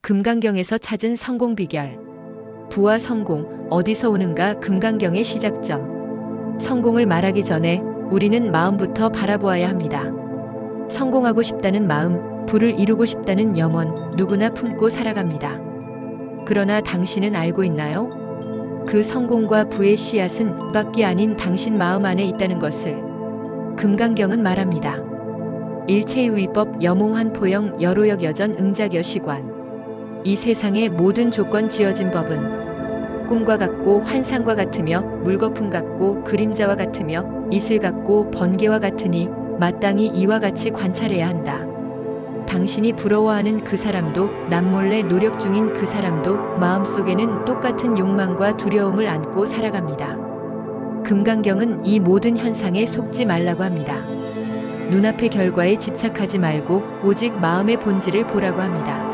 금강경에서 찾은 성공 비결. 부와 성공, 어디서 오는가? 금강경의 시작점. 성공을 말하기 전에 우리는 마음부터 바라보아야 합니다. 성공하고 싶다는 마음, 부를 이루고 싶다는 염원, 누구나 품고 살아갑니다. 그러나 당신은 알고 있나요? 그 성공과 부의 씨앗은 밖이 아닌 당신 마음 안에 있다는 것을. 금강경은 말합니다. 일체유의법 여몽환 포영 여로역 여전 응작여시관. 이 세상의 모든 조건 지어진 법은 꿈과 같고 환상과 같으며 물거품 같고 그림자와 같으며 이슬 같고 번개와 같으니 마땅히 이와 같이 관찰해야 한다. 당신이 부러워하는 그 사람도 남몰래 노력 중인 그 사람도 마음속에는 똑같은 욕망과 두려움을 안고 살아갑니다. 금강경은 이 모든 현상에 속지 말라고 합니다. 눈앞의 결과에 집착하지 말고 오직 마음의 본질을 보라고 합니다.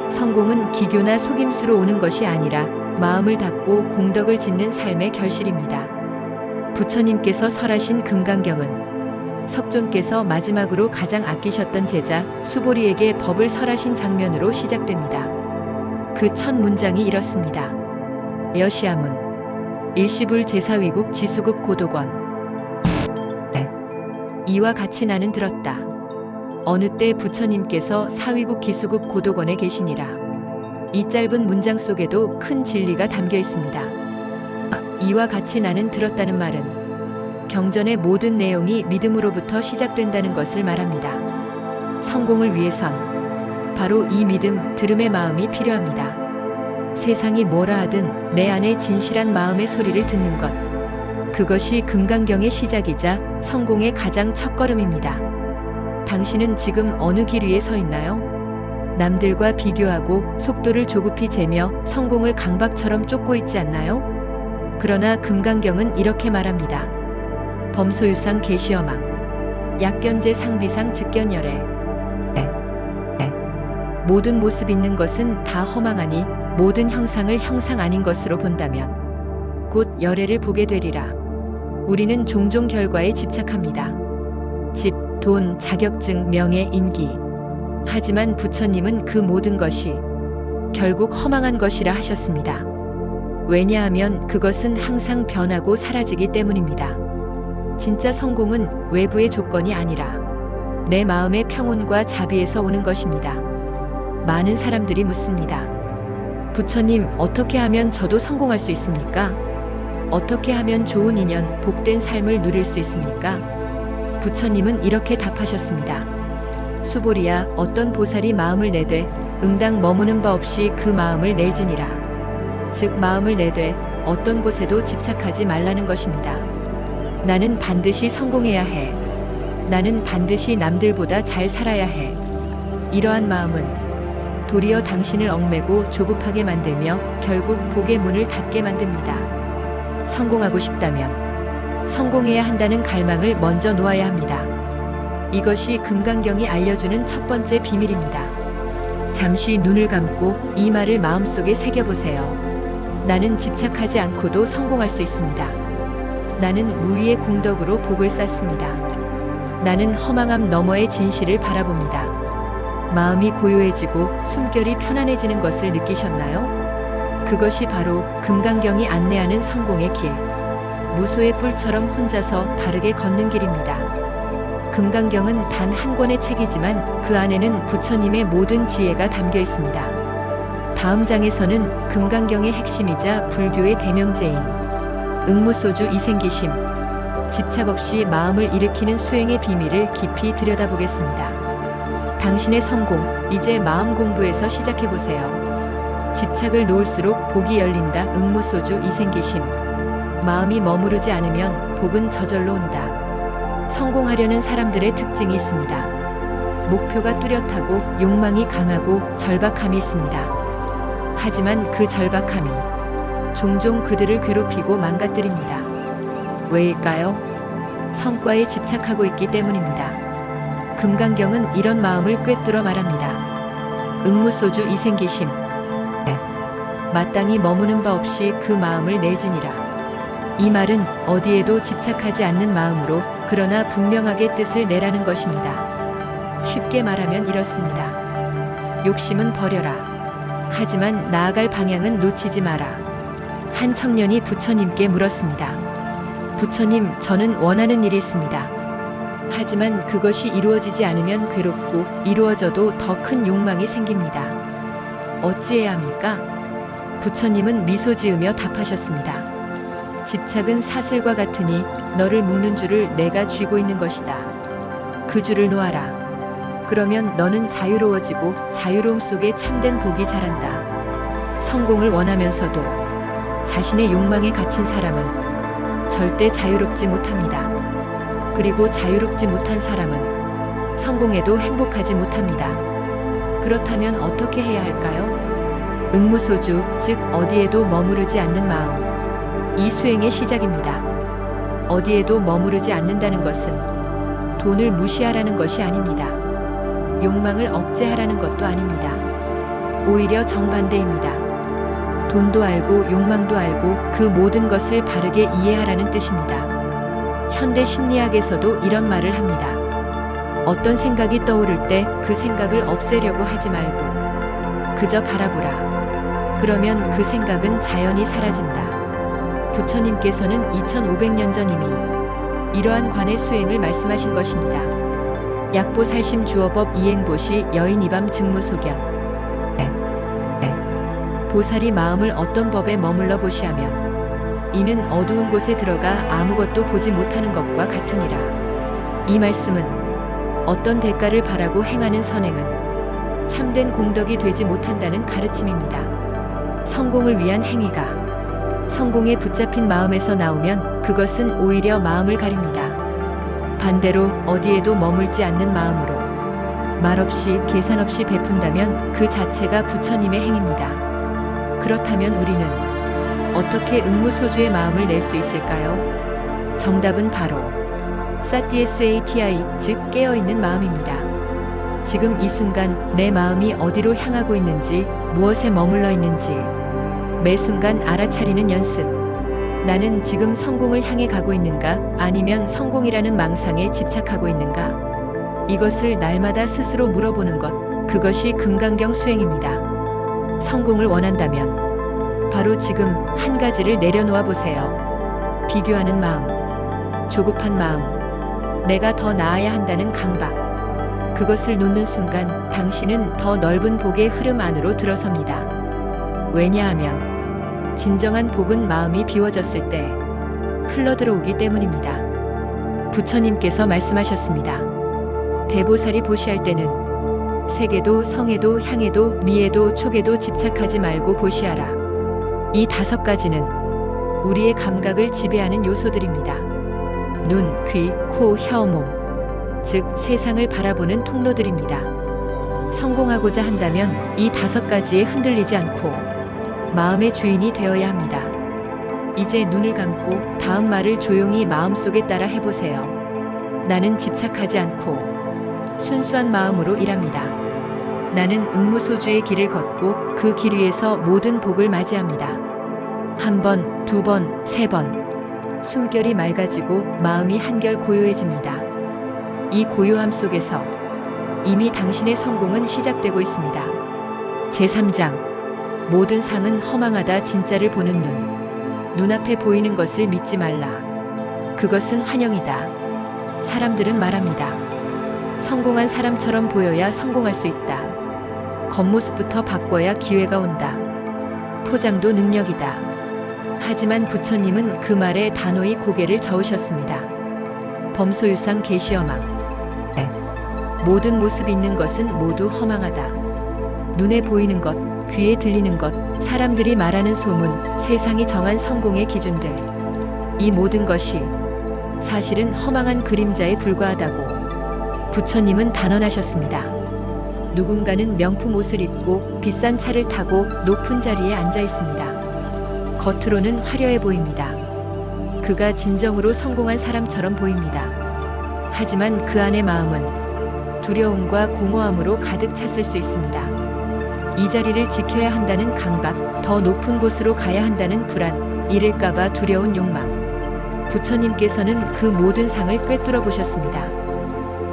성공은 기교나 속임수로 오는 것이 아니라 마음을 닫고 공덕을 짓는 삶의 결실입니다. 부처님께서 설하신 금강경은 석존께서 마지막으로 가장 아끼셨던 제자 수보리에게 법을 설하신 장면으로 시작됩니다. 그 첫 문장이 이렇습니다. 여시아문 일시불 제사위국 지수급 고도권. 이와 같이 나는 들었다. 어느 때 부처님께서 사위국 기수급 고도권에 계시니라. 이 짧은 문장 속에도 큰 진리가 담겨 있습니다. 이와 같이 나는 들었다는 말은 경전의 모든 내용이 믿음으로부터 시작된다는 것을 말합니다. 성공을 위해선 바로 이 믿음, 들음의 마음이 필요합니다. 세상이 뭐라 하든 내 안에 진실한 마음의 소리를 듣는 것. 그것이 금강경의 시작이자 성공의 가장 첫걸음입니다. 당신은 지금 어느 길 위에 서 있나요? 남들과 비교하고 속도를 조급히 재며 성공을 강박처럼 쫓고 있지 않나요? 그러나 금강경은 이렇게 말합니다. 범소유상 계시어망 약견제 상비상 즉견열애. 모든 모습 있는 것은 다 허망하니 모든 형상을 형상 아닌 것으로 본다면 곧 열애를 보게 되리라. 우리는 종종 결과에 집착합니다. 집, 돈, 자격증, 명예, 인기. 하지만 부처님은 그 모든 것이 결국 허망한 것이라 하셨습니다. 왜냐하면 그것은 항상 변하고 사라지기 때문입니다. 진짜 성공은 외부의 조건이 아니라 내 마음의 평온과 자비에서 오는 것입니다. 많은 사람들이 묻습니다. 부처님, 어떻게 하면 저도 성공할 수 있습니까? 어떻게 하면 좋은 인연, 복된 삶을 누릴 수 있습니까? 부처님은 이렇게 답하셨습니다. 수보리야, 어떤 보살이 마음을 내되 응당 머무는 바 없이 그 마음을 낼지니라. 즉 마음을 내되 어떤 곳에도 집착하지 말라는 것입니다. 나는 반드시 성공해야 해. 나는 반드시 남들보다 잘 살아야 해. 이러한 마음은 도리어 당신을 얽매고 조급하게 만들며 결국 복의 문을 닫게 만듭니다. 성공하고 싶다면 성공해야 한다는 갈망을 먼저 놓아야 합니다. 이것이 금강경이 알려주는 첫 번째 비밀입니다. 잠시 눈을 감고 이 말을 마음속에 새겨보세요. 나는 집착하지 않고도 성공할 수 있습니다. 나는 무위의 공덕으로 복을 쌓습니다. 나는 허망함 너머의 진실을 바라봅니다. 마음이 고요해지고 숨결이 편안해지는 것을 느끼셨나요? 그것이 바로 금강경이 안내하는 성공의 길. 무소의 뿔처럼 혼자서 바르게 걷는 길입니다. 금강경은 단 한 권의 책이지만 그 안에는 부처님의 모든 지혜가 담겨 있습니다. 다음 장에서는 금강경의 핵심이자 불교의 대명제인 응무소주 이생기심, 집착 없이 마음을 일으키는 수행의 비밀을 깊이 들여다보겠습니다. 당신의 성공, 이제 마음 공부에서 시작해보세요. 집착을 놓을수록 복이 열린다. 응무소주 이생기심. 마음이 머무르지 않으면 복은 저절로 온다. 성공하려는 사람들의 특징이 있습니다. 목표가 뚜렷하고 욕망이 강하고 절박함이 있습니다. 하지만 그 절박함이 종종 그들을 괴롭히고 망가뜨립니다. 왜일까요? 성과에 집착하고 있기 때문입니다. 금강경은 이런 마음을 꿰뚫어 말합니다. 응무소주 이생기심. 마땅히 머무는 바 없이 그 마음을 낼지니라. 이 말은 어디에도 집착하지 않는 마음으로 그러나 분명하게 뜻을 내라는 것입니다. 쉽게 말하면 이렇습니다. 욕심은 버려라. 하지만 나아갈 방향은 놓치지 마라. 한 청년이 부처님께 물었습니다. 부처님, 저는 원하는 일이 있습니다. 하지만 그것이 이루어지지 않으면 괴롭고 이루어져도 더 큰 욕망이 생깁니다. 어찌해야 합니까? 부처님은 미소 지으며 답하셨습니다. 집착은 사슬과 같으니 너를 묶는 줄을 내가 쥐고 있는 것이다. 그 줄을 놓아라. 그러면 너는 자유로워지고 자유로움 속에 참된 복이 자란다. 성공을 원하면서도 자신의 욕망에 갇힌 사람은 절대 자유롭지 못합니다. 그리고 자유롭지 못한 사람은 성공해도 행복하지 못합니다. 그렇다면 어떻게 해야 할까요? 응무소주, 즉 어디에도 머무르지 않는 마음. 이 수행의 시작입니다. 어디에도 머무르지 않는다는 것은 돈을 무시하라는 것이 아닙니다. 욕망을 억제하라는 것도 아닙니다. 오히려 정반대입니다. 돈도 알고 욕망도 알고 그 모든 것을 바르게 이해하라는 뜻입니다. 현대 심리학에서도 이런 말을 합니다. 어떤 생각이 떠오를 때 그 생각을 없애려고 하지 말고 그저 바라보라. 그러면 그 생각은 자연히 사라진다. 부처님께서는 2500년 전 이미 이러한 관의 수행을 말씀하신 것입니다. 약보살심 주어법 이행보시 여인 이밤 증무소견. 보살이 마음을 어떤 법에 머물러 보시하면 이는 어두운 곳에 들어가 아무것도 보지 못하는 것과 같으니라. 이 말씀은 어떤 대가를 바라고 행하는 선행은 참된 공덕이 되지 못한다는 가르침입니다. 성공을 위한 행위가 성공에 붙잡힌 마음에서 나오면 그것은 오히려 마음을 가립니다. 반대로 어디에도 머물지 않는 마음으로 말없이 계산 없이 베푼다면 그 자체가 부처님의 행입니다. 그렇다면 우리는 어떻게 응무소주의 마음을 낼 수 있을까요? 정답은 바로 사티에스ATI, 즉 깨어있는 마음입니다. 지금 이 순간 내 마음이 어디로 향하고 있는지, 무엇에 머물러 있는지 매 순간 알아차리는 연습. 나는 지금 성공을 향해 가고 있는가, 아니면 성공이라는 망상에 집착하고 있는가? 이것을 날마다 스스로 물어보는 것, 그것이 금강경 수행입니다. 성공을 원한다면 바로 지금 한 가지를 내려놓아 보세요. 비교하는 마음, 조급한 마음, 내가 더 나아야 한다는 강박. 그것을 놓는 순간 당신은 더 넓은 복의 흐름 안으로 들어섭니다. 왜냐하면 진정한 복은 마음이 비워졌을 때 흘러들어오기 때문입니다. 부처님께서 말씀하셨습니다. 대보살이 보시할 때는 색에도 성에도 향에도 미에도 촉에도 집착하지 말고 보시하라. 이 5가지는 우리의 감각을 지배하는 요소들입니다. 눈, 귀, 코, 혀, 몸, 즉 세상을 바라보는 통로들입니다. 성공하고자 한다면 이 5가지에 흔들리지 않고 마음의 주인이 되어야 합니다. 이제 눈을 감고 다음 말을 조용히 마음속에 따라 해보세요. 나는 집착하지 않고 순수한 마음으로 일합니다. 나는 응무소주의 길을 걷고 그 길 위에서 모든 복을 맞이합니다. 1번, 2번, 3번. 숨결이 맑아지고 마음이 한결 고요해집니다. 이 고요함 속에서 이미 당신의 성공은 시작되고 있습니다. 제3장. 모든 상은 허망하다. 진짜를 보는 눈. 눈앞에 보이는 것을 믿지 말라. 그것은 환영이다. 사람들은 말합니다. 성공한 사람처럼 보여야 성공할 수 있다. 겉모습부터 바꿔야 기회가 온다. 포장도 능력이다. 하지만 부처님은 그 말에 단호히 고개를 저으셨습니다. 범소유상 계시어망. 모든 모습 있는 것은 모두 허망하다. 눈에 보이는 것, 귀에 들리는 것, 사람들이 말하는 소문, 세상이 정한 성공의 기준들, 이 모든 것이 사실은 허망한 그림자에 불과하다고 부처님은 단언하셨습니다. 누군가는 명품 옷을 입고 비싼 차를 타고 높은 자리에 앉아 있습니다. 겉으로는 화려해 보입니다. 그가 진정으로 성공한 사람처럼 보입니다. 하지만 그 안의 마음은 두려움과 공허함으로 가득 찼을 수 있습니다. 이 자리를 지켜야 한다는 강박, 더 높은 곳으로 가야 한다는 불안, 잃을까봐 두려운 욕망. 부처님께서는 그 모든 상을 꿰뚫어 보셨습니다.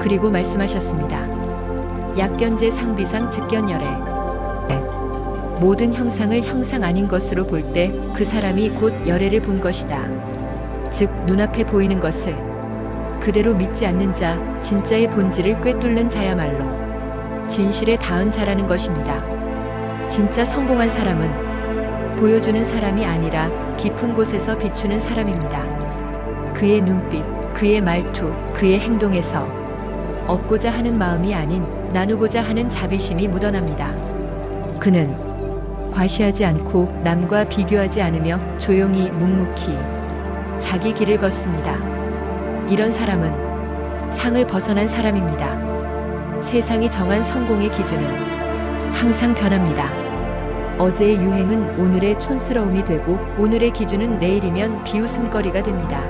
그리고 말씀하셨습니다. 약견제 상비상 즉견열애. 모든 형상을 형상 아닌 것으로 볼 때 그 사람이 곧 열애를 본 것이다. 즉 눈앞에 보이는 것을 그대로 믿지 않는 자, 진짜의 본질을 꿰뚫는 자야말로 진실에 닿은 자라는 것입니다. 진짜 성공한 사람은 보여주는 사람이 아니라 깊은 곳에서 비추는 사람입니다. 그의 눈빛, 그의 말투, 그의 행동에서 얻고자 하는 마음이 아닌 나누고자 하는 자비심이 묻어납니다. 그는 과시하지 않고 남과 비교하지 않으며 조용히 묵묵히 자기 길을 걷습니다. 이런 사람은 상을 벗어난 사람입니다. 세상이 정한 성공의 기준은 항상 변합니다. 어제의 유행은 오늘의 촌스러움이 되고 오늘의 기준은 내일이면 비웃음거리가 됩니다.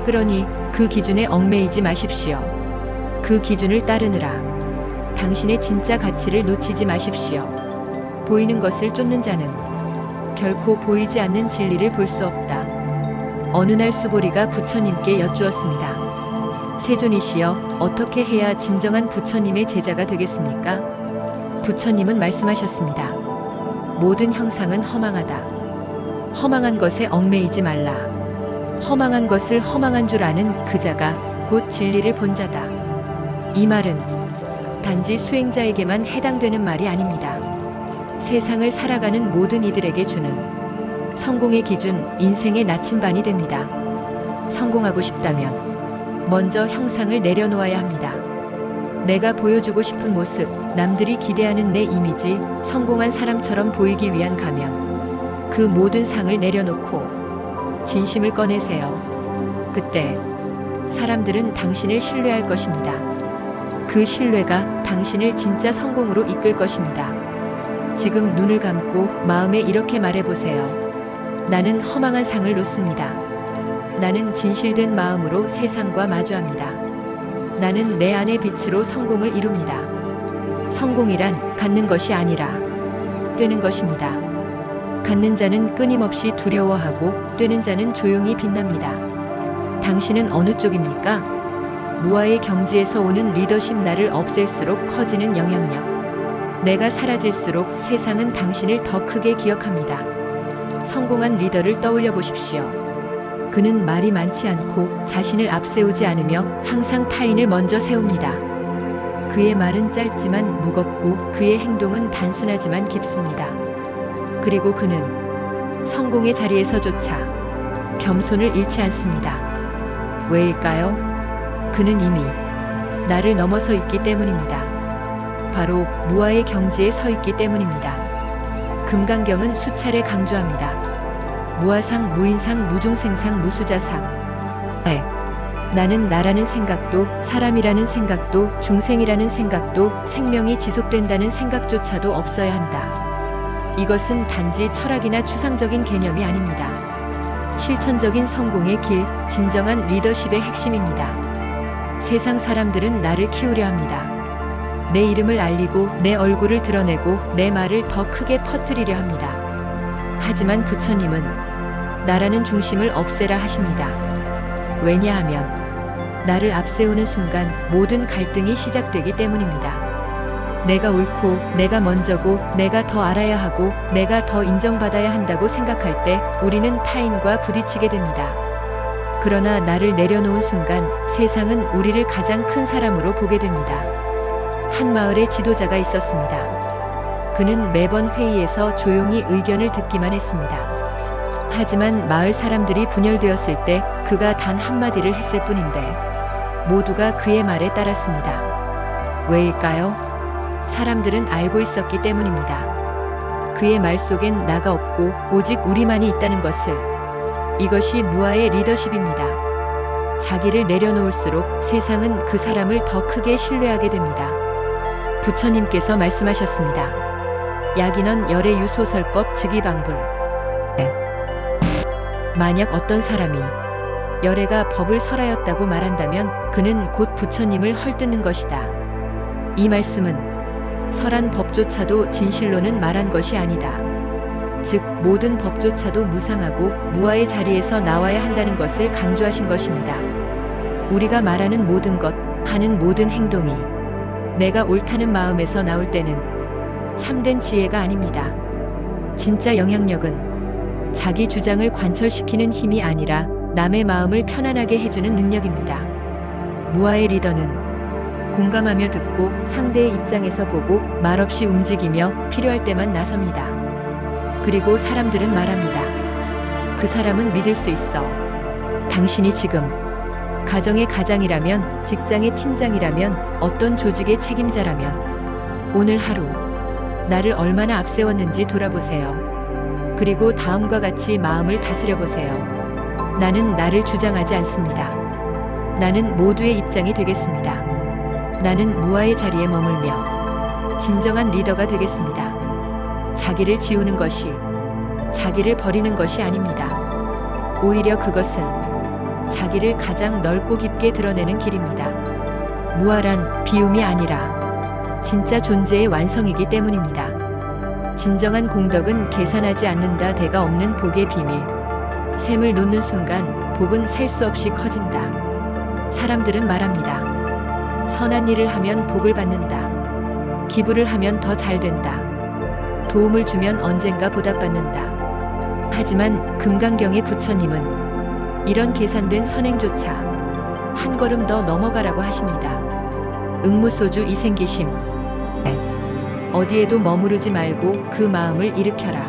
그러니 그 기준에 얽매이지 마십시오. 그 기준을 따르느라 당신의 진짜 가치를 놓치지 마십시오. 보이는 것을 쫓는 자는 결코 보이지 않는 진리를 볼 수 없다. 어느 날 수보리가 부처님께 여쭈었습니다. 세존이시여, 어떻게 해야 진정한 부처님의 제자가 되겠습니까? 부처님은 말씀하셨습니다. 모든 형상은 허망하다. 허망한 것에 얽매이지 말라. 허망한 것을 허망한 줄 아는 그 자가 곧 진리를 본 자다. 이 말은 단지 수행자에게만 해당되는 말이 아닙니다. 세상을 살아가는 모든 이들에게 주는 성공의 기준, 인생의 나침반이 됩니다. 성공하고 싶다면 먼저 형상을 내려놓아야 합니다. 내가 보여주고 싶은 모습, 남들이 기대하는 내 이미지, 성공한 사람처럼 보이기 위한 가면, 그 모든 상을 내려놓고 진심을 꺼내세요. 그때 사람들은 당신을 신뢰할 것입니다. 그 신뢰가 당신을 진짜 성공으로 이끌 것입니다. 지금 눈을 감고 마음에 이렇게 말해보세요. 나는 허망한 상을 놓습니다. 나는 진실된 마음으로 세상과 마주합니다. 나는 내 안의 빛으로 성공을 이룹니다. 성공이란 갖는 것이 아니라 되는 것입니다. 갖는 자는 끊임없이 두려워하고 되는 자는 조용히 빛납니다. 당신은 어느 쪽입니까? 무아의 경지에서 오는 리더십 나를 없앨수록 커지는 영향력. 내가 사라질수록 세상은 당신을 더 크게 기억합니다. 성공한 리더를 떠올려 보십시오. 그는 말이 많지 않고 자신을 앞세우지 않으며 항상 타인을 먼저 세웁니다. 그의 말은 짧지만 무겁고 그의 행동은 단순하지만 깊습니다. 그리고 그는 성공의 자리에서조차 겸손을 잃지 않습니다. 왜일까요? 그는 이미 나를 넘어서 있기 때문입니다. 바로 무아의 경지에 서 있기 때문입니다. 금강경은 수차례 강조합니다. 무아상, 무인상, 무중생상, 무수자상. 나는 나라는 생각도, 사람이라는 생각도, 중생이라는 생각도, 생명이 지속된다는 생각조차도 없어야 한다. 이것은 단지 철학이나 추상적인 개념이 아닙니다. 실천적인 성공의 길, 진정한 리더십의 핵심입니다. 세상 사람들은 나를 키우려 합니다. 내 이름을 알리고 내 얼굴을 드러내고 내 말을 더 크게 퍼뜨리려 합니다. 하지만 부처님은 나라는 중심을 없애라 하십니다. 왜냐하면 나를 앞세우는 순간 모든 갈등이 시작되기 때문입니다. 내가 옳고 내가 먼저고 내가 더 알아야 하고 내가 더 인정받아야 한다고 생각할 때 우리는 타인과 부딪히게 됩니다. 그러나 나를 내려놓은 순간 세상은 우리를 가장 큰 사람으로 보게 됩니다. 한 마을에 지도자가 있었습니다. 그는 매번 회의에서 조용히 의견을 듣기만 했습니다. 하지만 마을 사람들이 분열되었을 때 그가 단 한마디를 했을 뿐인데 모두가 그의 말에 따랐습니다. 왜일까요? 사람들은 알고 있었기 때문입니다. 그의 말 속엔 나가 없고 오직 우리만이 있다는 것을. 이것이 무아의 리더십입니다. 자기를 내려놓을수록 세상은 그 사람을 더 크게 신뢰하게 됩니다. 부처님께서 말씀하셨습니다. 약인원 열애유 소설법 즉위방불. 만약 어떤 사람이 열애가 법을 설하였다고 말한다면 그는 곧 부처님을 헐뜯는 것이다. 이 말씀은 설한 법조차도 진실로는 말한 것이 아니다. 즉 모든 법조차도 무상하고 무아의 자리에서 나와야 한다는 것을 강조하신 것입니다. 우리가 말하는 모든 것, 하는 모든 행동이 내가 옳다는 마음에서 나올 때는 참된 지혜가 아닙니다. 진짜 영향력은 자기 주장을 관철시키는 힘이 아니라 남의 마음을 편안하게 해주는 능력입니다. 무아의 리더는 공감하며 듣고 상대의 입장에서 보고 말없이 움직이며 필요할 때만 나섭니다. 그리고 사람들은 말합니다. 그 사람은 믿을 수 있어. 당신이 지금 가정의 가장이라면, 직장의 팀장이라면, 어떤 조직의 책임자라면 오늘 하루 나를 얼마나 앞세웠는지 돌아보세요. 그리고 다음과 같이 마음을 다스려 보세요. 나는 나를 주장하지 않습니다. 나는 모두의 입장이 되겠습니다. 나는 무아의 자리에 머물며 진정한 리더가 되겠습니다. 자기를 지우는 것이, 자기를 버리는 것이 아닙니다. 오히려 그것은 자기를 가장 넓고 깊게 드러내는 길입니다. 무아란 비움이 아니라 진짜 존재의 완성이기 때문입니다. 진정한 공덕은 계산하지 않는다. 대가 없는 복의 비밀. 셈을 놓는 순간 복은 셀 수 없이 커진다. 사람들은 말합니다. 선한 일을 하면 복을 받는다. 기부를 하면 더 잘 된다. 도움을 주면 언젠가 보답받는다. 하지만 금강경의 부처님은 이런 계산된 선행조차 한 걸음 더 넘어가라고 하십니다. 응무소주 이생기심. 어디에도 머무르지 말고 그 마음을 일으켜라.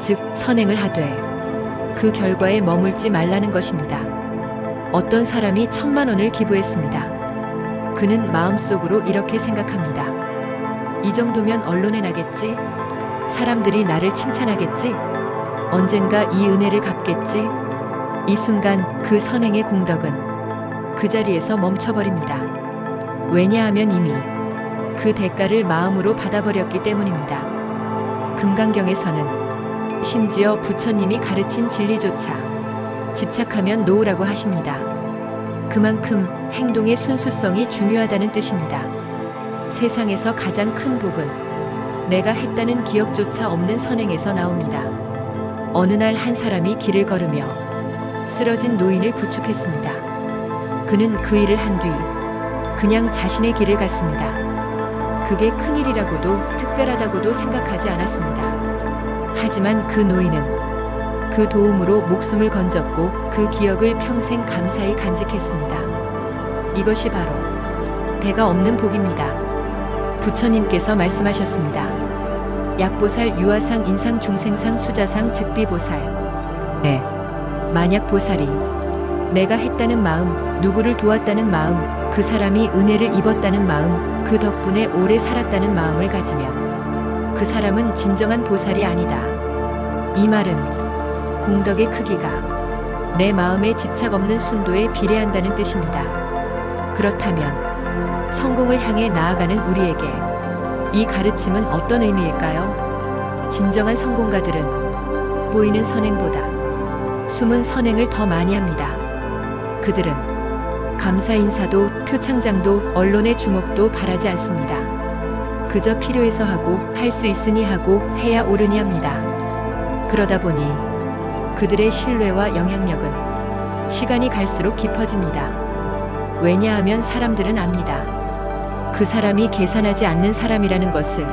즉 선행을 하되 그 결과에 머물지 말라는 것입니다. 어떤 사람이 1,000,000원을 기부했습니다. 그는 마음속으로 이렇게 생각합니다. 이 정도면 언론에 나겠지? 사람들이 나를 칭찬하겠지? 언젠가 이 은혜를 갚겠지? 이 순간 그 선행의 공덕은 그 자리에서 멈춰버립니다. 왜냐하면 이미 그 대가를 마음으로 받아버렸기 때문입니다. 금강경에서는 심지어 부처님이 가르친 진리조차 집착하면 놓으라고 하십니다. 그만큼 행동의 순수성이 중요하다는 뜻입니다. 세상에서 가장 큰 복은 내가 했다는 기억조차 없는 선행에서 나옵니다. 어느 날 한 사람이 길을 걸으며 쓰러진 노인을 부축했습니다. 그는 그 일을 한 뒤 그냥 자신의 길을 갔습니다. 그게 큰일이라고도 특별하다고도 생각하지 않았습니다. 하지만 그 노인은 그 도움으로 목숨을 건졌고 그 기억을 평생 감사히 간직했습니다. 이것이 바로 대가 없는 복입니다. 부처님께서 말씀하셨습니다. 약보살, 유아상, 인상, 중생상, 수자상, 즉비보살. 네, 만약 보살이 내가 했다는 마음, 누구를 도왔다는 마음, 그 사람이 은혜를 입었다는 마음, 그 덕분에 오래 살았다는 마음을 가지면 그 사람은 진정한 보살이 아니다. 이 말은 공덕의 크기가 내 마음에 집착 없는 순도에 비례한다는 뜻입니다. 그렇다면 성공을 향해 나아가는 우리에게 이 가르침은 어떤 의미일까요? 진정한 성공가들은 보이는 선행보다 숨은 선행을 더 많이 합니다. 그들은 감사 인사도, 표창장도, 언론의 주목도 바라지 않습니다. 그저 필요해서 하고, 할 수 있으니 하고, 해야 옳으니 합니다. 그러다 보니 그들의 신뢰와 영향력은 시간이 갈수록 깊어집니다. 왜냐하면 사람들은 압니다. 그 사람이 계산하지 않는 사람이라는 것을.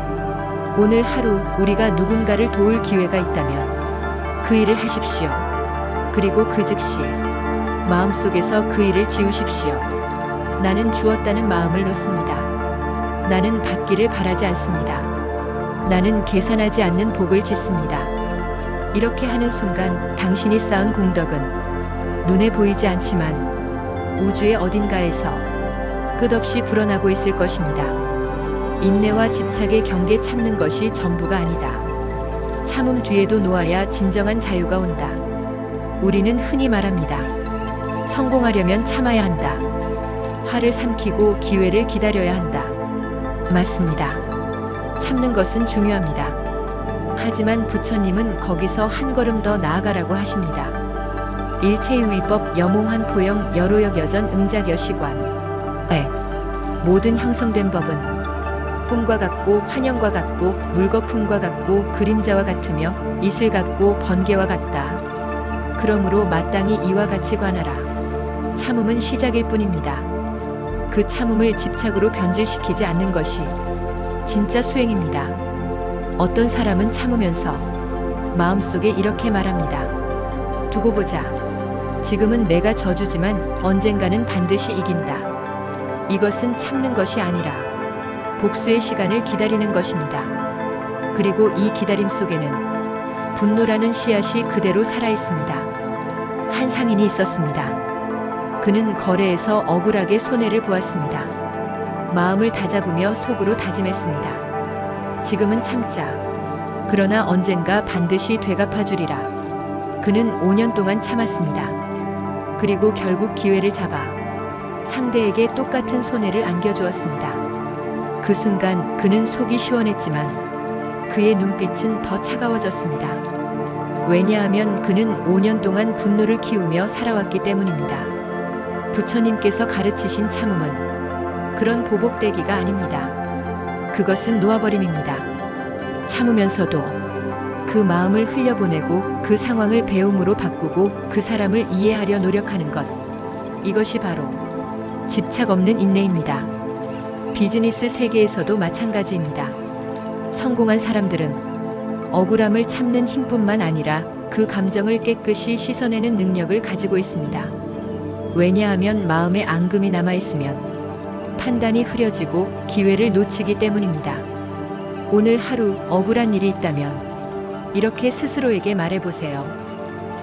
오늘 하루 우리가 누군가를 도울 기회가 있다면 그 일을 하십시오. 그리고 그 즉시 마음속에서 그 일을 지우십시오. 나는 주었다는 마음을 놓습니다. 나는 받기를 바라지 않습니다. 나는 계산하지 않는 복을 짓습니다. 이렇게 하는 순간 당신이 쌓은 공덕은 눈에 보이지 않지만 우주의 어딘가에서 끝없이 불어나고 있을 것입니다. 인내와 집착의 경계 참는 것이 전부가 아니다. 참음 뒤에도 놓아야 진정한 자유가 온다. 우리는 흔히 말합니다. 성공하려면 참아야 한다. 화를 삼키고 기회를 기다려야 한다. 맞습니다. 참는 것은 중요합니다. 하지만 부처님은 거기서 한 걸음 더 나아가라고 하십니다. 일체유의법, 여몽환 포영, 여로역 여전, 응작여시관. 네. 모든 형성된 법은 꿈과 같고 환영과 같고 물거품과 같고 그림자와 같으며 이슬 같고 번개와 같다. 그러므로 마땅히 이와 같이 관하라. 참음은 시작일 뿐입니다. 그 참음을 집착으로 변질시키지 않는 것이 진짜 수행입니다. 어떤 사람은 참으면서 마음속에 이렇게 말합니다. 두고 보자. 지금은 내가 저주지만 언젠가는 반드시 이긴다. 이것은 참는 것이 아니라 복수의 시간을 기다리는 것입니다. 그리고 이 기다림 속에는 분노라는 씨앗이 그대로 살아있습니다. 한 상인이 있었습니다. 그는 거래에서 억울하게 손해를 보았습니다. 마음을 다잡으며 속으로 다짐했습니다. 지금은 참자. 그러나 언젠가 반드시 되갚아주리라. 그는 5년 동안 참았습니다. 그리고 결국 기회를 잡아 상대에게 똑같은 손해를 안겨주었습니다. 그 순간 그는 속이 시원했지만 그의 눈빛은 더 차가워졌습니다. 왜냐하면 그는 5년 동안 분노를 키우며 살아왔기 때문입니다. 부처님께서 가르치신 참음은 그런 보복대기가 아닙니다. 그것은 놓아버림입니다. 참으면서도 그 마음을 흘려보내고 그 상황을 배움으로 바꾸고 그 사람을 이해하려 노력하는 것. 이것이 바로 집착 없는 인내입니다. 비즈니스 세계에서도 마찬가지입니다. 성공한 사람들은 억울함을 참는 힘뿐만 아니라 그 감정을 깨끗이 씻어내는 능력을 가지고 있습니다. 왜냐하면 마음에 앙금이 남아있으면 판단이 흐려지고 기회를 놓치기 때문입니다. 오늘 하루 억울한 일이 있다면 이렇게 스스로에게 말해보세요.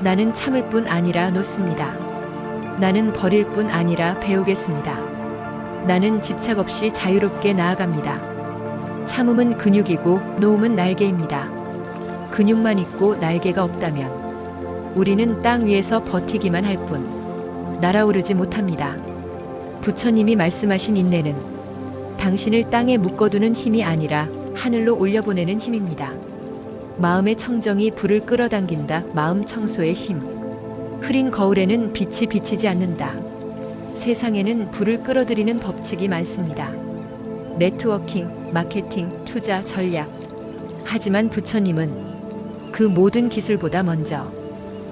나는 참을 뿐 아니라 놓습니다. 나는 버릴 뿐 아니라 배우겠습니다. 나는 집착 없이 자유롭게 나아갑니다. 참음은 근육이고 놓음은 날개입니다. 근육만 있고 날개가 없다면 우리는 땅 위에서 버티기만 할 뿐 날아오르지 못합니다. 부처님이 말씀하신 인내는 당신을 땅에 묶어두는 힘이 아니라 하늘로 올려보내는 힘입니다. 마음의 청정이 불을 끌어당긴다. 마음 청소의 힘. 흐린 거울에는 빛이 비치지 않는다. 세상에는 불을 끌어들이는 법칙이 많습니다. 네트워킹, 마케팅, 투자, 전략. 하지만 부처님은 그 모든 기술보다 먼저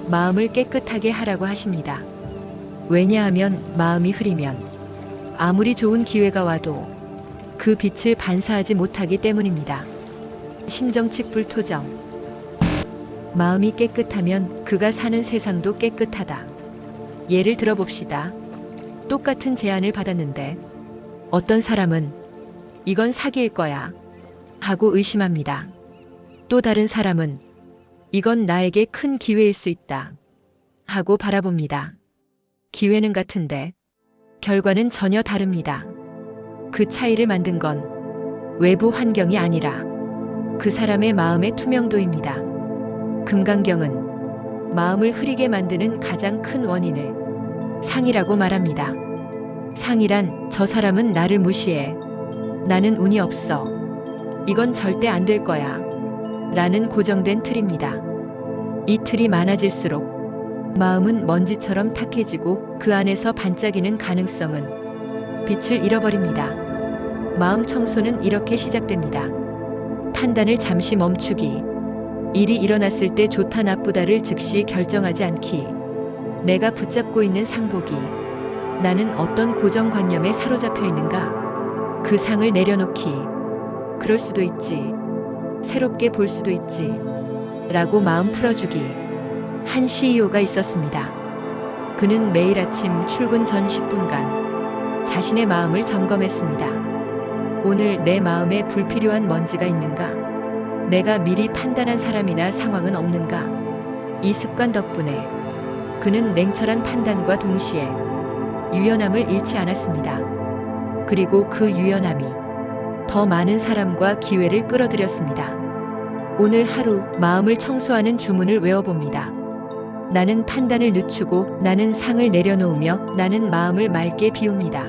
마음을 깨끗하게 하라고 하십니다. 왜냐하면 마음이 흐리면 아무리 좋은 기회가 와도 그 빛을 반사하지 못하기 때문입니다. 심정칙 불토정. 마음이 깨끗하면 그가 사는 세상도 깨끗하다. 예를 들어봅시다. 똑같은 제안을 받았는데 어떤 사람은 이건 사기일 거야 하고 의심합니다. 또 다른 사람은 이건 나에게 큰 기회일 수 있다 하고 바라봅니다. 기회는 같은데 결과는 전혀 다릅니다. 그 차이를 만든 건 외부 환경이 아니라 그 사람의 마음의 투명도입니다. 금강경은 마음을 흐리게 만드는 가장 큰 원인을 상이라고 말합니다. 상이란 저 사람은 나를 무시해. 나는 운이 없어. 이건 절대 안 될 거야. 라는 고정된 틀입니다. 이 틀이 많아질수록 마음은 먼지처럼 탁해지고 그 안에서 반짝이는 가능성은 빛을 잃어버립니다. 마음 청소는 이렇게 시작됩니다. 판단을 잠시 멈추기. 일이 일어났을 때 좋다 나쁘다를 즉시 결정하지 않기. 내가 붙잡고 있는 상복이 나는 어떤 고정관념에 사로잡혀 있는가? 그 상을 내려놓기. 그럴 수도 있지. 새롭게 볼 수도 있지. 라고 마음 풀어주기. 한 CEO가 있었습니다. 그는 매일 아침 출근 전 10분간 자신의 마음을 점검했습니다. 오늘 내 마음에 불필요한 먼지가 있는가? 내가 미리 판단한 사람이나 상황은 없는가? 이 습관 덕분에 그는 냉철한 판단과 동시에 유연함을 잃지 않았습니다. 그리고 그 유연함이 더 많은 사람과 기회를 끌어들였습니다. 오늘 하루 마음을 청소하는 주문을 외워봅니다. 나는 판단을 늦추고 나는 상을 내려놓으며 나는 마음을 맑게 비웁니다.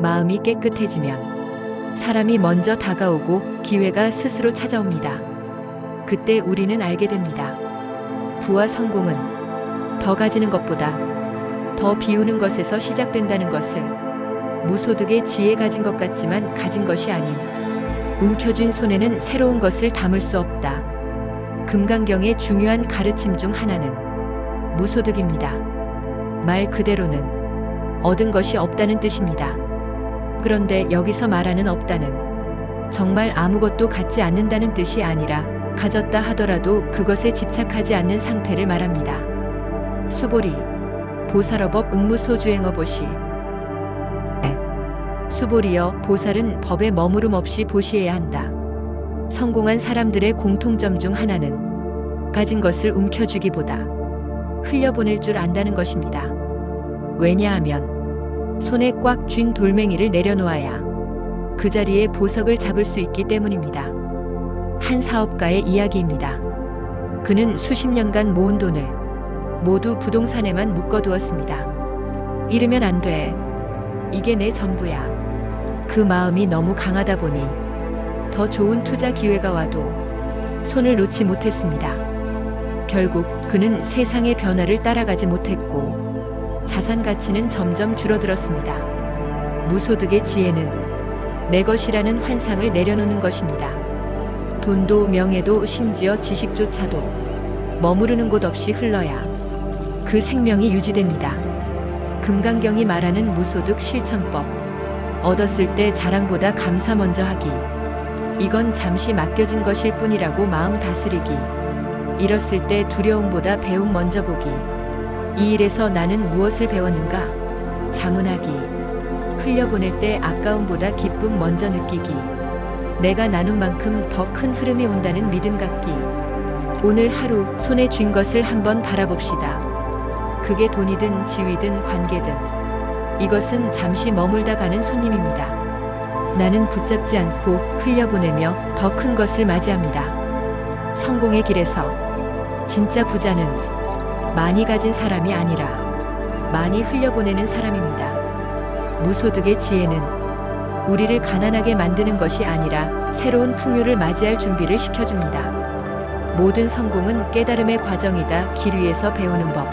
마음이 깨끗해지면 사람이 먼저 다가오고 기회가 스스로 찾아옵니다. 그때 우리는 알게 됩니다. 부와 성공은 더 가지는 것보다 더 비우는 것에서 시작된다는 것을. 무소득의 지혜 가진 것 같지만 가진 것이 아닌 움켜쥔 손에는 새로운 것을 담을 수 없다. 금강경의 중요한 가르침 중 하나는 무소득입니다. 말 그대로는 얻은 것이 없다는 뜻입니다. 그런데 여기서 말하는 없다는 정말 아무것도 갖지 않는다는 뜻이 아니라 가졌다 하더라도 그것에 집착하지 않는 상태를 말합니다. 수보리, 보살어법 응무소주행어보시. 수보리여, 보살은 법에 머무름 없이 보시해야 한다. 성공한 사람들의 공통점 중 하나는 가진 것을 움켜쥐기보다 흘려보낼 줄 안다는 것입니다. 왜냐하면 손에 꽉 쥔 돌멩이를 내려놓아야 그 자리에 보석을 잡을 수 있기 때문입니다. 한 사업가의 이야기입니다. 그는 수십 년간 모은 돈을 모두 부동산에만 묶어두었습니다. 잃으면 안 돼. 이게 내 전부야. 그 마음이 너무 강하다 보니 더 좋은 투자 기회가 와도 손을 놓지 못했습니다. 결국 그는 세상의 변화를 따라가지 못했고 자산 가치는 점점 줄어들었습니다. 무소득의 지혜는 내 것이라는 환상을 내려놓는 것입니다. 돈도 명예도 심지어 지식조차도 머무르는 곳 없이 흘러야 그 생명이 유지됩니다. 금강경이 말하는 무소득 실천법. 얻었을 때 자랑보다 감사 먼저 하기. 이건 잠시 맡겨진 것일 뿐이라고 마음 다스리기. 잃었을 때 두려움보다 배움 먼저 보기. 이 일에서 나는 무엇을 배웠는가? 자문하기. 흘려보낼 때 아까움보다 기쁨 먼저 느끼기. 내가 나눈 만큼 더 큰 흐름이 온다는 믿음 갖기. 오늘 하루 손에 쥔 것을 한번 바라봅시다. 그게 돈이든 지위든 관계든 이것은 잠시 머물다 가는 손님입니다. 나는 붙잡지 않고 흘려보내며 더 큰 것을 맞이합니다. 성공의 길에서 진짜 부자는 많이 가진 사람이 아니라 많이 흘려보내는 사람입니다. 무소득의 지혜는 우리를 가난하게 만드는 것이 아니라 새로운 풍요를 맞이할 준비를 시켜줍니다. 모든 성공은 깨달음의 과정이다. 길 위에서 배우는 법.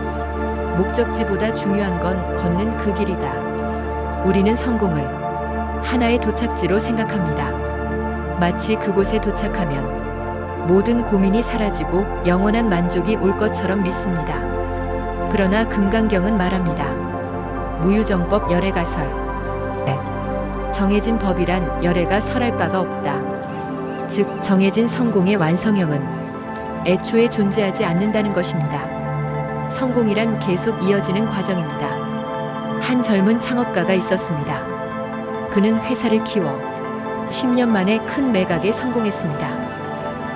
목적지보다 중요한 건 걷는 그 길이다. 우리는 성공을 하나의 도착지로 생각합니다. 마치 그곳에 도착하면 모든 고민이 사라지고 영원한 만족이 올 것처럼 믿습니다. 그러나 금강경은 말합니다. 무유정법 열애가설. 정해진 법이란 열애가 설할 바가 없다. 즉 정해진 성공의 완성형은 애초에 존재하지 않는다는 것입니다. 성공이란 계속 이어지는 과정입니다. 한 젊은 창업가가 있었습니다. 그는 회사를 키워 10년 만에 큰 매각에 성공했습니다.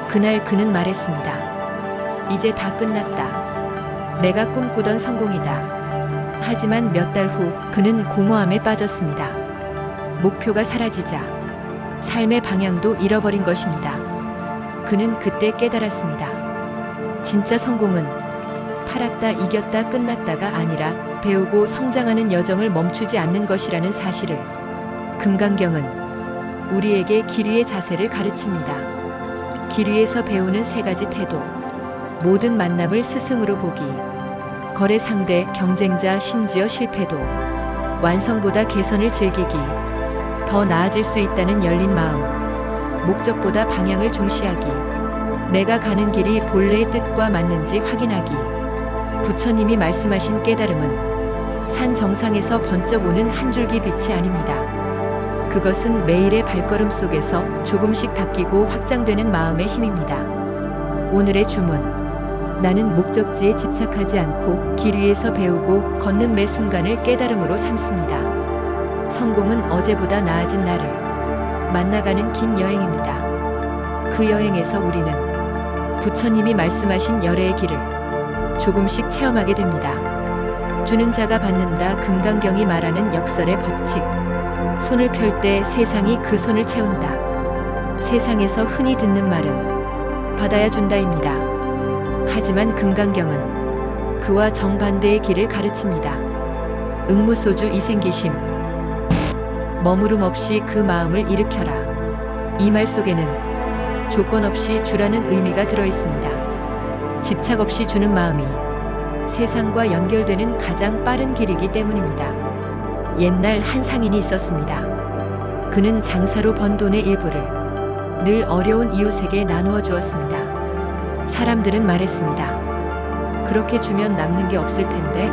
그날 그는 말했습니다. 이제 다 끝났다. 내가 꿈꾸던 성공이다. 하지만 몇 달 후 그는 공허함에 빠졌습니다. 목표가 사라지자 삶의 방향도 잃어버린 것입니다. 그는 그때 깨달았습니다. 진짜 성공은 팔았다 이겼다 끝났다가 아니라 배우고 성장하는 여정을 멈추지 않는 것이라는 사실을 금강경은 우리에게 길 위의 자세를 가르칩니다. 길 위에서 배우는 세 가지 태도. 모든 만남을 스승으로 보기. 거래 상대, 경쟁자, 심지어 실패도 완성보다 개선을 즐기기. 더 나아질 수 있다는 열린 마음. 목적보다 방향을 중시하기. 내가 가는 길이 본래의 뜻과 맞는지 확인하기. 부처님이 말씀하신 깨달음은 산 정상에서 번쩍 오는 한 줄기 빛이 아닙니다. 그것은 매일의 발걸음 속에서 조금씩 닦이고 확장되는 마음의 힘입니다. 오늘의 주문. 나는 목적지에 집착하지 않고 길 위에서 배우고 걷는 매 순간을 깨달음으로 삼습니다. 성공은 어제보다 나아진 나를 만나가는 긴 여행입니다. 그 여행에서 우리는 부처님이 말씀하신 열애의 길을 조금씩 체험하게 됩니다. 주는 자가 받는다. 금강경이 말하는 역설의 법칙. 손을 펼 때 세상이 그 손을 채운다. 세상에서 흔히 듣는 말은 받아야 준다입니다. 하지만 금강경은 그와 정반대의 길을 가르칩니다. 응무소주 이생기심. 머무름 없이 그 마음을 일으켜라. 이 말 속에는 조건 없이 주라는 의미가 들어있습니다. 집착 없이 주는 마음이 세상과 연결되는 가장 빠른 길이기 때문입니다. 옛날 한 상인이 있었습니다. 그는 장사로 번 돈의 일부를 늘 어려운 이웃에게 나누어 주었습니다. 사람들은 말했습니다. 그렇게 주면 남는 게 없을 텐데.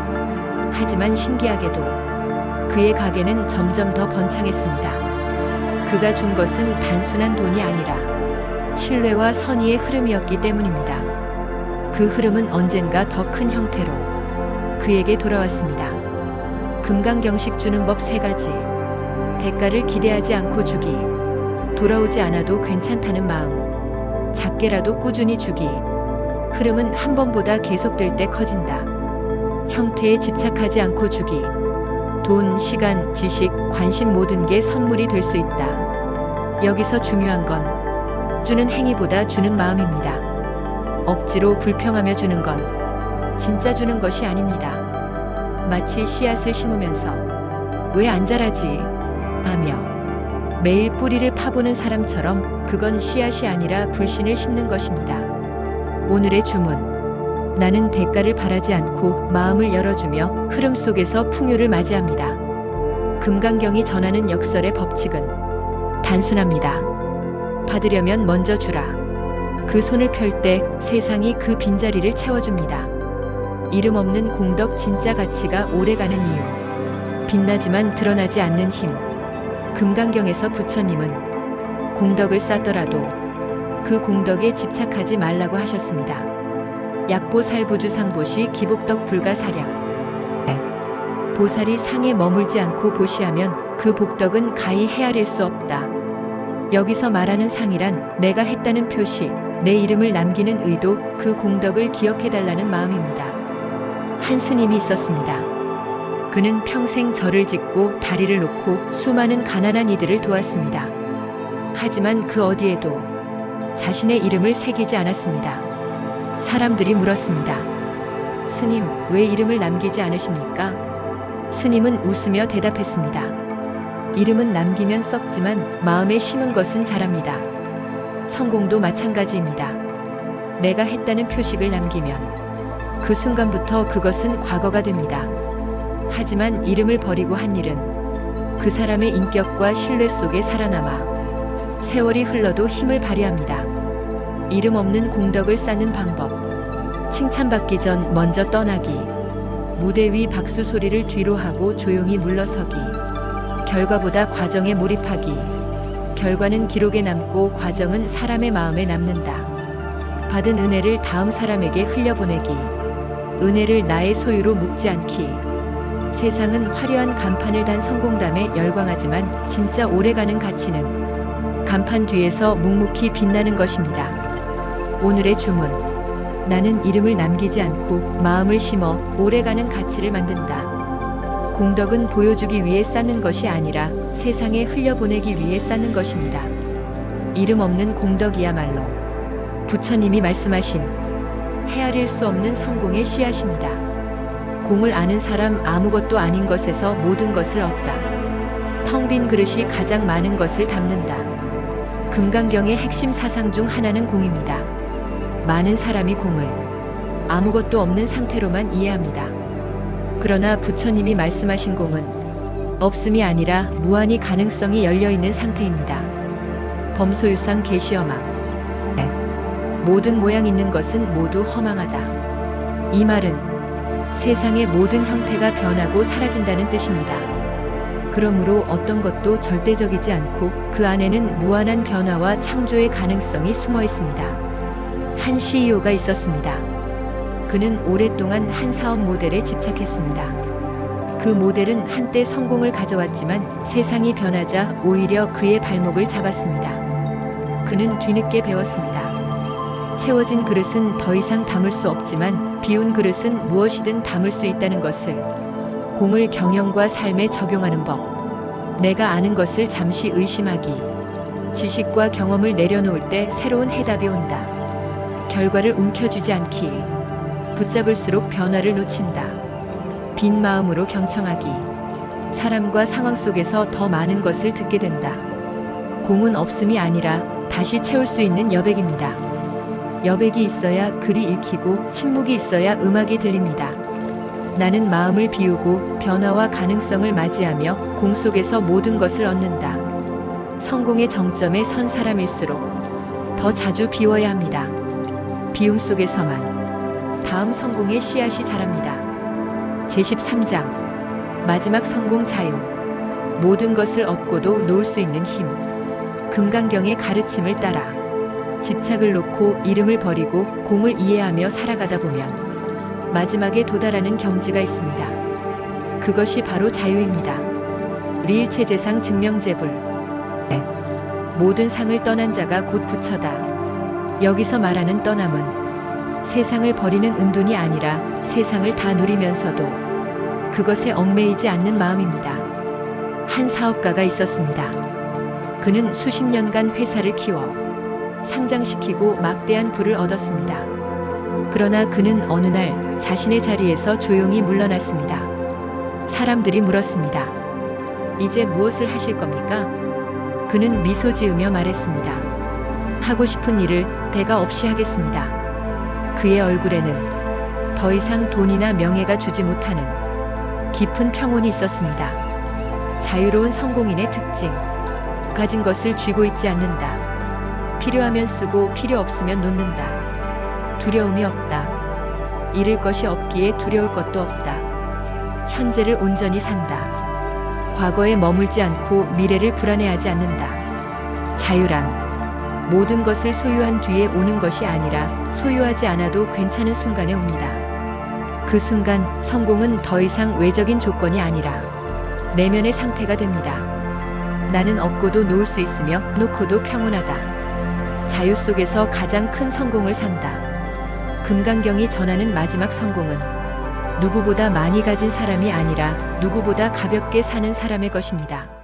하지만 신기하게도 그의 가게는 점점 더 번창했습니다. 그가 준 것은 단순한 돈이 아니라 신뢰와 선의의 흐름이었기 때문입니다. 그 흐름은 언젠가 더 큰 형태로 그에게 돌아왔습니다. 금강경식 주는 법 3가지. 대가를 기대하지 않고 주기. 돌아오지 않아도 괜찮다는 마음. 작게라도 꾸준히 주기. 흐름은 한 번보다 계속될 때 커진다. 형태에 집착하지 않고 주기. 돈, 시간, 지식, 관심 모든 게 선물이 될 수 있다. 여기서 중요한 건 주는 행위보다 주는 마음입니다. 억지로 불평하며 주는 건 진짜 주는 것이 아닙니다. 마치 씨앗을 심으면서 왜 안 자라지? 하며 매일 뿌리를 파보는 사람처럼 그건 씨앗이 아니라 불신을 심는 것입니다. 오늘의 주문. 나는 대가를 바라지 않고 마음을 열어주며 흐름 속에서 풍요를 맞이합니다. 금강경이 전하는 역설의 법칙은 단순합니다. 받으려면 먼저 주라. 그 손을 펼 때 세상이 그 빈자리를 채워줍니다. 이름 없는 공덕 진짜 가치가 오래가는 이유. 빛나지만 드러나지 않는 힘. 금강경에서 부처님은 공덕을 쌓더라도 그 공덕에 집착하지 말라고 하셨습니다. 약보살부주상보시 기복덕 불가사량. 보살이 상에 머물지 않고 보시하면 그 복덕은 가히 헤아릴 수 없다. 여기서 말하는 상이란 내가 했다는 표시, 내 이름을 남기는 의도, 그 공덕을 기억해달라는 마음입니다. 한 스님이 있었습니다. 그는 평생 절을 짓고 다리를 놓고 수많은 가난한 이들을 도왔습니다. 하지만 그 어디에도 자신의 이름을 새기지 않았습니다. 사람들이 물었습니다. 스님, 왜 이름을 남기지 않으십니까? 스님은 웃으며 대답했습니다. 이름은 남기면 썩지만 마음에 심은 것은 자랍니다. 성공도 마찬가지입니다. 내가 했다는 표식을 남기면 그 순간부터 그것은 과거가 됩니다. 하지만 이름을 버리고 한 일은 그 사람의 인격과 신뢰 속에 살아남아 세월이 흘러도 힘을 발휘합니다. 이름 없는 공덕을 쌓는 방법. 칭찬받기 전 먼저 떠나기. 무대 위 박수 소리를 뒤로 하고 조용히 물러서기. 결과보다 과정에 몰입하기. 결과는 기록에 남고 과정은 사람의 마음에 남는다. 받은 은혜를 다음 사람에게 흘려보내기. 은혜를 나의 소유로 묵지 않기. 세상은 화려한 간판을 단 성공담에 열광하지만 진짜 오래가는 가치는 간판 뒤에서 묵묵히 빛나는 것입니다. 오늘의 주문. 나는 이름을 남기지 않고 마음을 심어 오래가는 가치를 만든다. 공덕은 보여주기 위해 쌓는 것이 아니라 세상에 흘려보내기 위해 쌓는 것입니다. 이름 없는 공덕이야말로 부처님이 말씀하신 헤아릴 수 없는 성공의 씨앗입니다. 공을 아는 사람 아무것도 아닌 것에서 모든 것을 얻다. 텅 빈 그릇이 가장 많은 것을 담는다. 금강경의 핵심 사상 중 하나는 공입니다. 많은 사람이 공을 아무것도 없는 상태로만 이해합니다. 그러나 부처님이 말씀하신 공은 없음이 아니라 무한히 가능성이 열려있는 상태입니다. 범소유상 계시엄함. 모든 모양 있는 것은 모두 허망하다. 이 말은 세상의 모든 형태가 변하고 사라진다는 뜻입니다. 그러므로 어떤 것도 절대적이지 않고 그 안에는 무한한 변화와 창조의 가능성이 숨어 있습니다. 한 CEO가 있었습니다. 그는 오랫동안 한 사업 모델에 집착했습니다. 그 모델은 한때 성공을 가져왔지만 세상이 변하자 오히려 그의 발목을 잡았습니다. 그는 뒤늦게 배웠습니다. 채워진 그릇은 더 이상 담을 수 없지만 비운 그릇은 무엇이든 담을 수 있다는 것을. 공을 경영과 삶에 적용하는 법. 내가 아는 것을 잠시 의심하기. 지식과 경험을 내려놓을 때 새로운 해답이 온다. 결과를 움켜쥐지 않기. 붙잡을수록 변화를 놓친다. 빈 마음으로 경청하기. 사람과 상황 속에서 더 많은 것을 듣게 된다. 공은 없음이 아니라 다시 채울 수 있는 여백입니다. 여백이 있어야 글이 읽히고 침묵이 있어야 음악이 들립니다. 나는 마음을 비우고 변화와 가능성을 맞이하며 공 속에서 모든 것을 얻는다. 성공의 정점에 선 사람일수록 더 자주 비워야 합니다. 비움 속에서만 다음 성공의 씨앗이 자랍니다. 제13장 마지막 성공 자유. 모든 것을 얻고도 놓을 수 있는 힘. 금강경의 가르침을 따라 집착을 놓고 이름을 버리고 공을 이해하며 살아가다 보면 마지막에 도달하는 경지가 있습니다. 그것이 바로 자유입니다. 릴체제상 증명제불. 네. 모든 상을 떠난 자가 곧 부처다. 여기서 말하는 떠남은 세상을 버리는 은둔이 아니라 세상을 다 누리면서도 그것에 얽매이지 않는 마음입니다. 한 사업가가 있었습니다. 그는 수십 년간 회사를 키워 상장시키고 막대한 부를 얻었습니다. 그러나 그는 어느 날 자신의 자리에서 조용히 물러났습니다. 사람들이 물었습니다. 이제 무엇을 하실 겁니까? 그는 미소 지으며 말했습니다. 하고 싶은 일을 대가 없이 하겠습니다. 그의 얼굴에는 더 이상 돈이나 명예가 주지 못하는 깊은 평온이 있었습니다. 자유로운 성공인의 특징. 가진 것을 쥐고 있지 않는다. 필요하면 쓰고 필요 없으면 놓는다. 두려움이 없다. 잃을 것이 없기에 두려울 것도 없다. 현재를 온전히 산다. 과거에 머물지 않고 미래를 불안해하지 않는다. 자유란 모든 것을 소유한 뒤에 오는 것이 아니라 소유하지 않아도 괜찮은 순간에 옵니다. 그 순간 성공은 더 이상 외적인 조건이 아니라 내면의 상태가 됩니다. 나는 없고도 놓을 수 있으며 놓고도 평온하다. 자유 속에서 가장 큰 성공을 산다. 금강경이 전하는 마지막 성공은 누구보다 많이 가진 사람이 아니라 누구보다 가볍게 사는 사람의 것입니다.